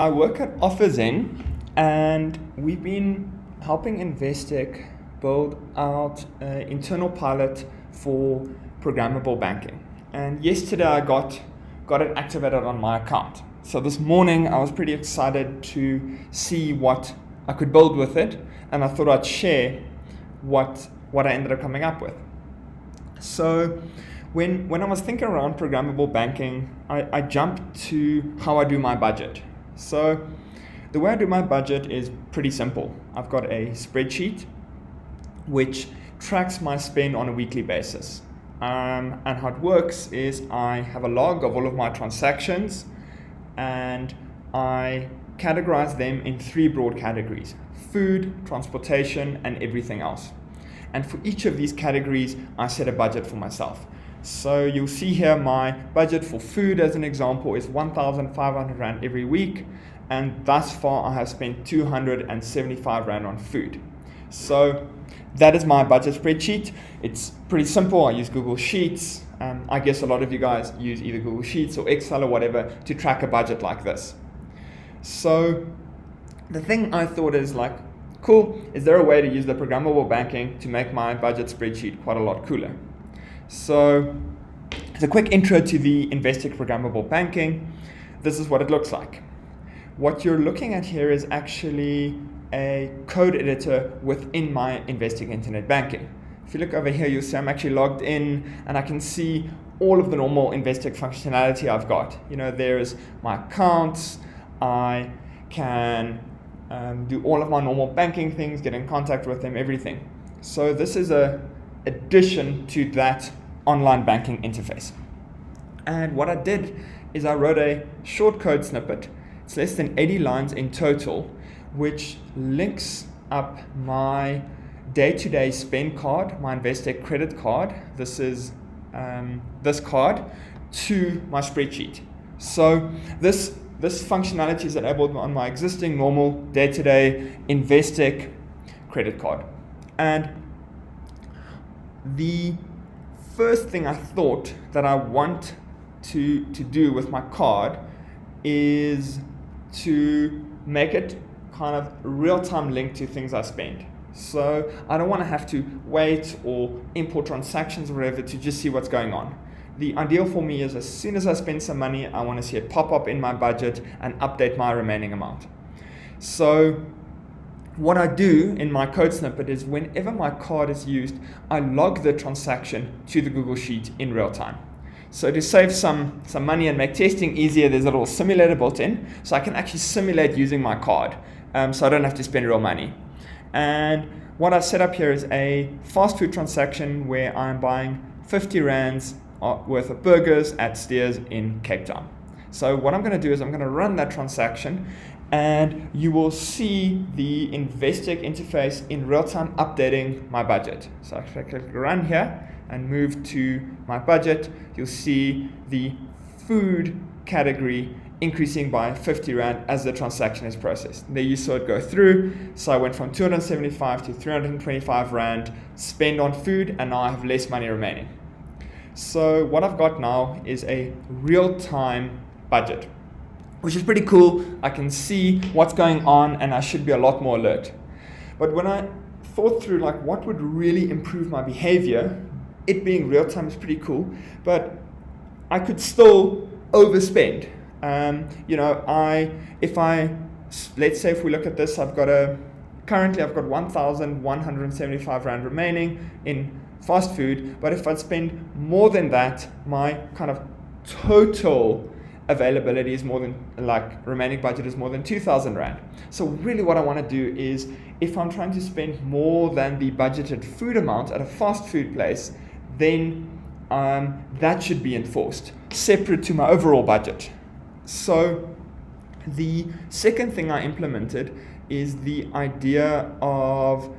I work at OfferZen, and we've been helping Investec build out an internal pilot for programmable banking. And yesterday I got it activated on my account. So this morning I was pretty excited to see what I could build with it, and I thought I'd share what I ended up coming up with. So when I was thinking around programmable banking, I jumped to how I do my budget. So the way I do my budget is pretty simple. I've got a spreadsheet which tracks my spend on a weekly basis. And how it works is I have a log of all of my transactions, and I categorize them in three broad categories: food, transportation, and everything else. And for each of these categories, I set a budget for myself. So you'll see here my budget for food, as an example, is 1,500 Rand every week. And thus far, I have spent 275 Rand on food. So that is my budget spreadsheet. It's pretty simple. I use Google Sheets. I guess a lot of you guys use either Google Sheets or Excel or whatever to track a budget like this. So the thing I thought is like, cool, is there a way to use the programmable banking to make my budget spreadsheet quite a lot cooler? So as a quick intro to the Investec Programmable Banking, this is what it looks like. What you're looking at here is actually a code editor within my Investec Internet Banking. If you look over here, you'll see I'm actually logged in, and I can see all of the normal Investec functionality I've got. You know, there's my accounts. I can do all of my normal banking things, get in contact with them, everything. So this is a addition to that online banking interface. And what I did is I wrote a short code snippet. It's less than 80 lines in total, which links up my day-to-day spend card, my Investec credit card. This is this card to my spreadsheet. So this functionality is enabled on my existing normal day-to-day Investec credit card. And the first thing I thought that I want to do with my card is to make it kind of real-time linked to things I spend. So I don't want to have to wait or import transactions or whatever to just see what's going on. The ideal for me is as soon as I spend some money, I want to see it pop up in my budget and update my remaining amount. So what I do in my code snippet is whenever my card is used, I log the transaction to the Google Sheet in real time. So to save some money and make testing easier, there's a little simulator built in, so I can actually simulate using my card, so I don't have to spend real money. And what I set up here is a fast food transaction where I'm buying 50 Rands worth of burgers at Steers in Cape Town. So what I'm going to do is I'm going to run that transaction, and you will see the Investec interface in real time updating my budget. So if I click run here and move to my budget, you'll see the food category increasing by 50 Rand as the transaction is processed. There you saw it go through. So I went from 275 to 325 Rand spend on food, and now I have less money remaining. So what I've got now is a real-time budget, which is pretty cool. I can see what's going on, and I should be a lot more alert. But when I thought through like what would really improve my behavior, it being real-time is pretty cool, but I could still overspend. Let's say if we look at this, currently I've got 1,175 Rand remaining in fast food, but if I spend more than that, my kind of total availability is more than, remaining budget is more than 2,000 Rand. So really what I want to do is, if I'm trying to spend more than the budgeted food amount at a fast food place, then that should be enforced, separate to my overall budget. So the second thing I implemented is the idea of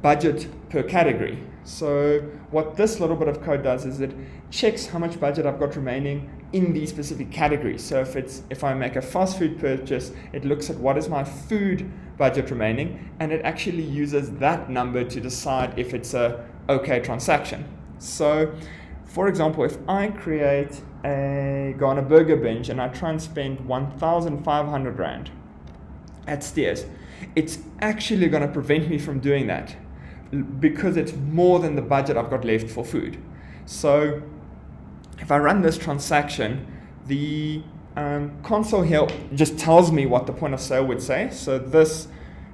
budget per category. So what this little bit of code does is it checks how much budget I've got remaining in these specific categories. So if I make a fast food purchase, it looks at what is my food budget remaining, and it actually uses that number to decide if it's a okay transaction. So for example, if I create go on a burger binge and I try and spend 1,500 Rand at Steers, it's actually going to prevent me from doing that because it's more than the budget I've got left for food. So if I run this transaction, the console here just tells me what the point of sale would say. So this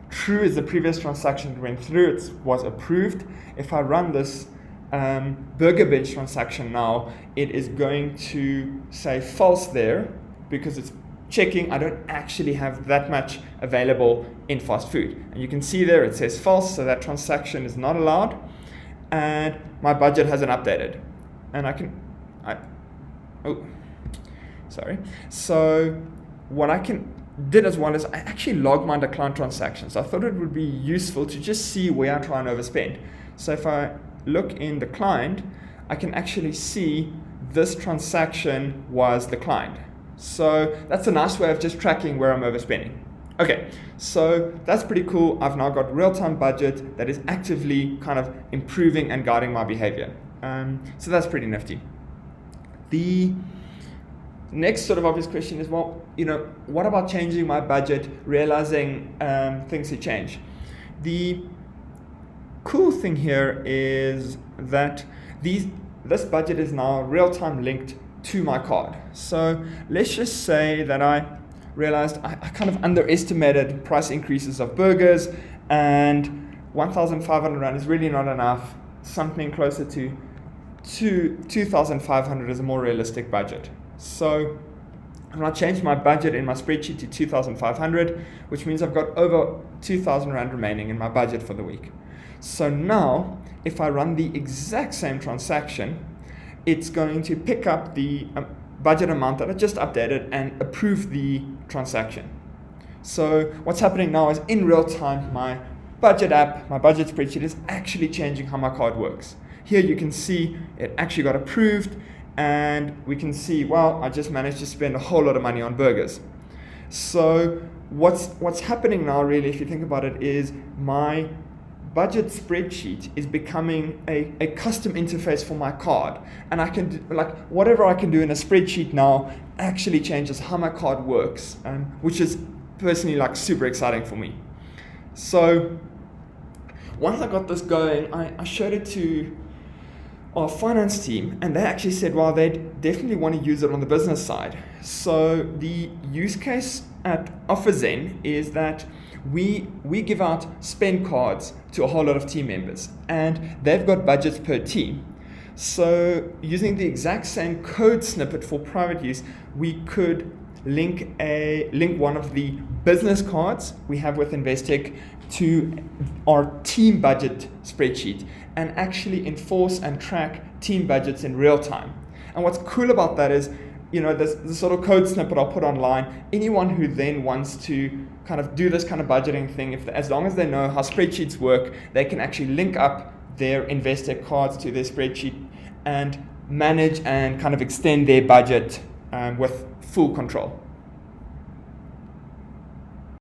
true is the previous transaction that went through, it was approved. If I run this burger bench transaction now, it is going to say false there because it's checking I don't actually have that much available in fast food. And you can see there it says false, so that transaction is not allowed, and my budget hasn't updated. And so what I did as well is I actually logged my declined transactions. I thought it would be useful to just see where I try and overspend. So if I look in declined, I can actually see this transaction was declined. So that's a nice way of just tracking where I'm overspending. Okay, so that's pretty cool. I've now got real-time budget that is actively kind of improving and guiding my behavior. So that's pretty nifty. The next sort of obvious question is, well, what about changing my budget, realizing things have changed? The cool thing here is that this budget is now real-time linked to my card. So let's just say that I realized I kind of underestimated price increases of burgers, and 1,500 Rand is really not enough. Something closer to 2,500 is a more realistic budget. So I'm going to change my budget in my spreadsheet to 2,500, which means I've got over 2,000 Rand remaining in my budget for the week. So now, if I run the exact same transaction, it's going to pick up the budget amount that I just updated and approve the transaction. So what's happening now is in real time, my budget app, my budget spreadsheet is actually changing how my card works. Here you can see it actually got approved, and we can see, well, I just managed to spend a whole lot of money on burgers. So what's happening now really, if you think about it, is my budget spreadsheet is becoming a custom interface for my card, and I can do, whatever I can do in a spreadsheet now actually changes how my card works, which is personally super exciting for me. So once I got this going, I showed it to our finance team, and they actually said, well, they definitely want to use it on the business side. So the use case at OfferZen is that we give out spend cards to a whole lot of team members, and they've got budgets per team. So using the exact same code snippet for private use, we could link one of the business cards we have with Investec to our team budget spreadsheet and actually enforce and track team budgets in real time. And what's cool about that is, this sort of code snippet I'll put online, anyone who then wants to kind of do this kind of budgeting thing, as long as they know how spreadsheets work, they can actually link up their Investec cards to their spreadsheet and manage and kind of extend their budget with full control.